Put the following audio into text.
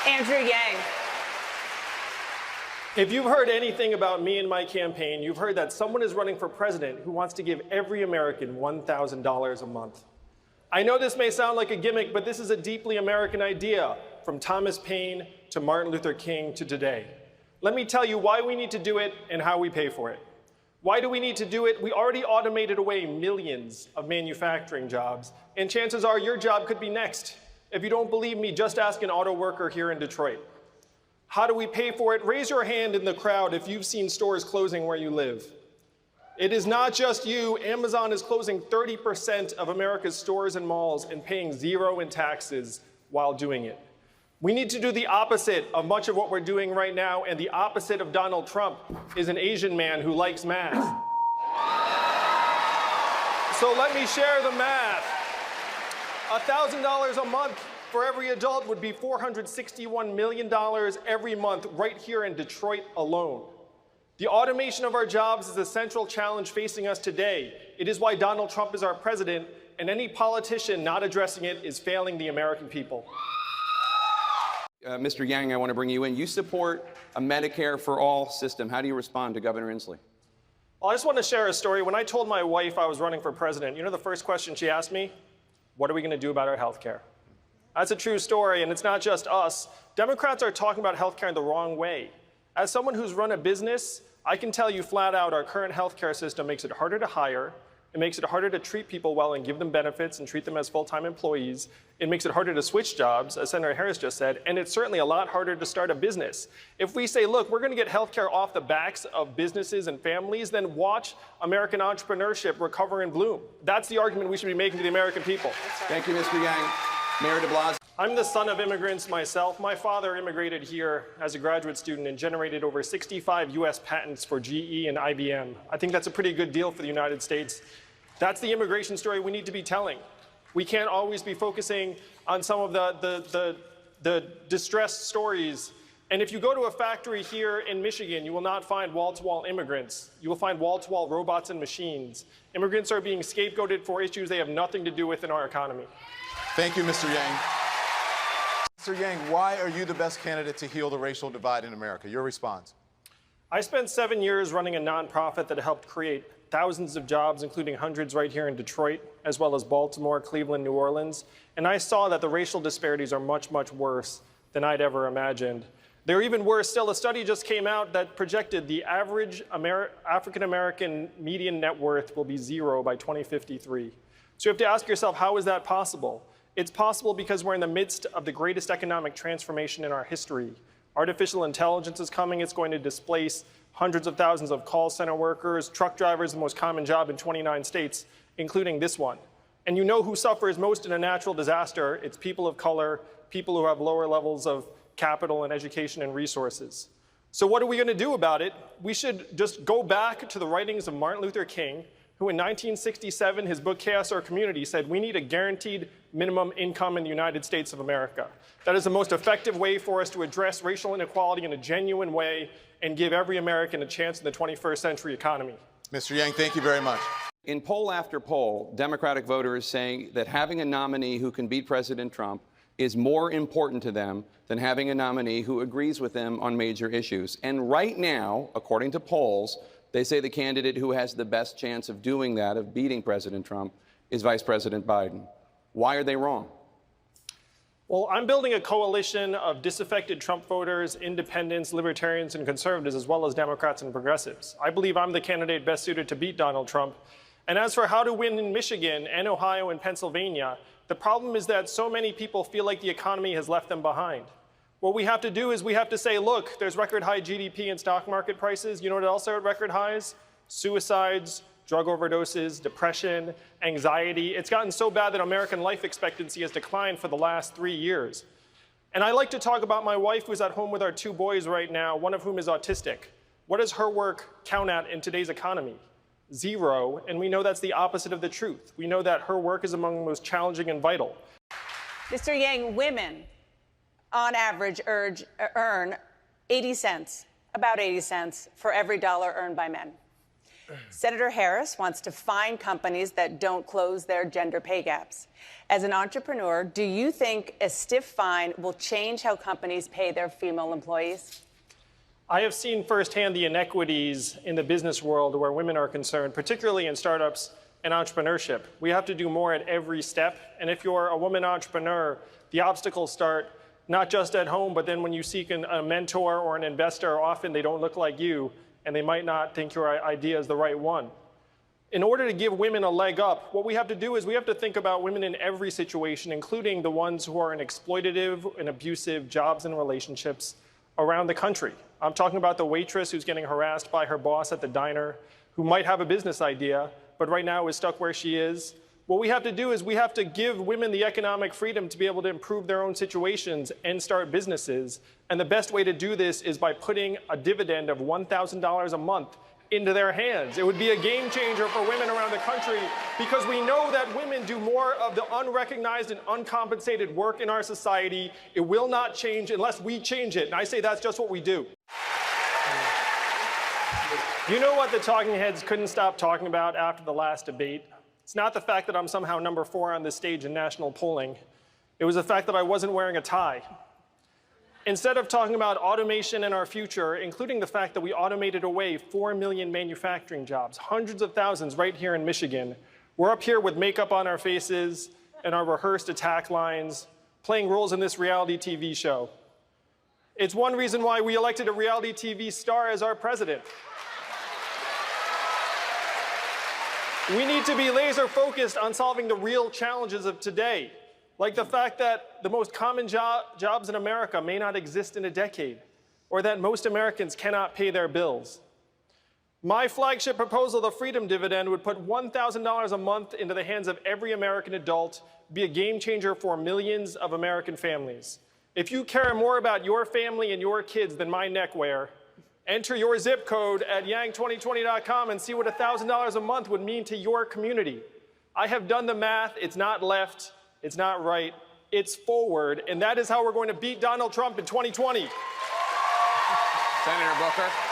Andrew Yang. If you've heard anything about me and my campaign, you've heard that someone is running for president who wants to give every American $1,000 a month. I know this may sound like a gimmick, but this is a deeply American idea, from Thomas Paine to Martin Luther King to today. Let me tell you why we need to do it and how we pay for it. Why do we need to do it? We already automated away millions of manufacturing jobs, and chances are your job could be next. If you don't believe me, just ask an auto worker here in Detroit. How do we pay for it? Raise your hand in the crowd if you've seen stores closing where you live. It is not just you. Amazon is closing 30% of America's stores and malls and paying zero in taxes while doing it. We need to do the opposite of much of what we're doing right now, and the opposite of Donald Trump is an Asian man who likes math. So let me share the math. $1,000 a month for every adult would be $461 million every month right here in Detroit alone. The automation of our jobs is a central challenge facing us today. It is why Donald Trump is our president, and any politician not addressing it is failing the American people. Mr. Yang, I want to bring you in. You support a Medicare for All system. How do you respond to Governor Inslee? Well, I just want to share a story. When I told my wife I was running for president, you know the first question she asked me? What are we going to do about our health care? That's a true story, and it's not just us. Democrats are talking about health care the wrong way. As someone who's run a business, I can tell you flat out our current health care system makes it harder to hire. It makes it harder to treat people well and give them benefits and treat them as full-time employees. It makes it harder to switch jobs, as Senator Harris just said, and it's certainly a lot harder to start a business. If we say, look, we're going to get health care off the backs of businesses and families, then watch American entrepreneurship recover and bloom. That's the argument we should be making to the American people. Thank you, Mr. Yang. Mayor de Blasio. I'm the son of immigrants myself. My father immigrated here as a graduate student and generated over 65 US patents for GE and IBM. I think that's a pretty good deal for the United States. That's the immigration story we need to be telling. We can't always be focusing on some of the distressed stories. And if you go to a factory here in Michigan, you will not find wall-to-wall immigrants. You will find wall-to-wall robots and machines. Immigrants are being scapegoated for issues they have nothing to do with in our economy. Thank you, Mr. Yang. Mr. Yang, why are you the best candidate to heal the racial divide in America? Your response. I spent 7 years running a nonprofit that helped create thousands of jobs, including hundreds right here in Detroit, as well as Baltimore, Cleveland, New Orleans. And I saw that the racial disparities are much, much worse than I'd ever imagined. They're even worse still. A study just came out that projected the average African-American median net worth will be 0 by 2053. So you have to ask yourself, how is that possible? It's possible because we're in the midst of the greatest economic transformation in our history. Artificial intelligence is coming. It's going to displace hundreds of thousands of call center workers, truck drivers, the most common job in 29 states, including this one. And you know who suffers most in a natural disaster? It's people of color, people who have lower levels of capital and education and resources. So what are we going to do about it? We should just go back to the writings of Martin Luther King, who in 1967, his book Chaos or Community, said we need a guaranteed minimum income in the United States of America. That is the most effective way for us to address racial inequality in a genuine way and give every American a chance in the 21st century economy. Mr. Yang, thank you very much. In poll after poll, Democratic voters saying that having a nominee who can beat President Trump is more important to them than having a nominee who agrees with them on major issues. And right now, according to polls, they say the candidate who has the best chance of doing that, of beating President Trump, is Vice President Biden. Why are they wrong? Well, I'm building a coalition of disaffected Trump voters, independents, libertarians, and conservatives, as well as Democrats and progressives. I believe I'm the candidate best suited to beat Donald Trump. And as for how to win in Michigan and Ohio and Pennsylvania, the problem is that so many people feel like the economy has left them behind. What we have to do is we have to say, look, there's record high GDP and stock market prices. You know what else are at record highs? Suicides, drug overdoses, depression, anxiety. It's gotten so bad that American life expectancy has declined for the last 3 years. And I like to talk about my wife who's at home with our 2 boys right now, one of whom is autistic. What does her work count at in today's economy? 0, and we know that's the opposite of the truth. We know that her work is among the most challenging and vital. Mr. Yang, women on average earn 80 cents, about 80 cents for every dollar earned by men. Senator Harris wants to fine companies that don't close their gender pay gaps. As an entrepreneur, do you think a stiff fine will change how companies pay their female employees? I have seen firsthand the inequities in the business world where women are concerned, particularly in startups and entrepreneurship. We have to do more at every step. And if you're a woman entrepreneur, the obstacles start not just at home, but then when you seek a mentor or an investor, often they don't look like you, and they might not think your idea is the right one. In order to give women a leg up, what we have to do is we have to think about women in every situation, including the ones who are in exploitative and abusive jobs and relationships around the country. I'm talking about the waitress who's getting harassed by her boss at the diner, who might have a business idea, but right now is stuck where she is. What we have to do is we have to give women the economic freedom to be able to improve their own situations and start businesses. And the best way to do this is by putting a dividend of $1,000 a month into their hands. It would be a game changer for women around the country because we know that women do more of the unrecognized and uncompensated work in our society. It will not change unless we change it. And I say that's just what we do. You know what the talking heads couldn't stop talking about after the last debate? It's not the fact that I'm somehow number 4 on this stage in national polling. It was the fact that I wasn't wearing a tie. Instead of talking about automation and our future, including the fact that we automated away 4 million manufacturing jobs, hundreds of thousands right here in Michigan, we're up here with makeup on our faces and our rehearsed attack lines, playing roles in this reality TV show. It's one reason why we elected a reality TV star as our president. We need to be laser focused on solving the real challenges of today, like the fact that the most common jobs in America may not exist in a decade, or that most Americans cannot pay their bills. My flagship proposal, the Freedom Dividend, would put $1,000 a month into the hands of every American adult, be a game changer for millions of American families. If you care more about your family and your kids than my neckwear, enter your zip code at yang2020.com and see what $1,000 a month would mean to your community. I have done the math. It's not left. It's not right. It's forward. And that is how we're going to beat Donald Trump in 2020. Senator Booker.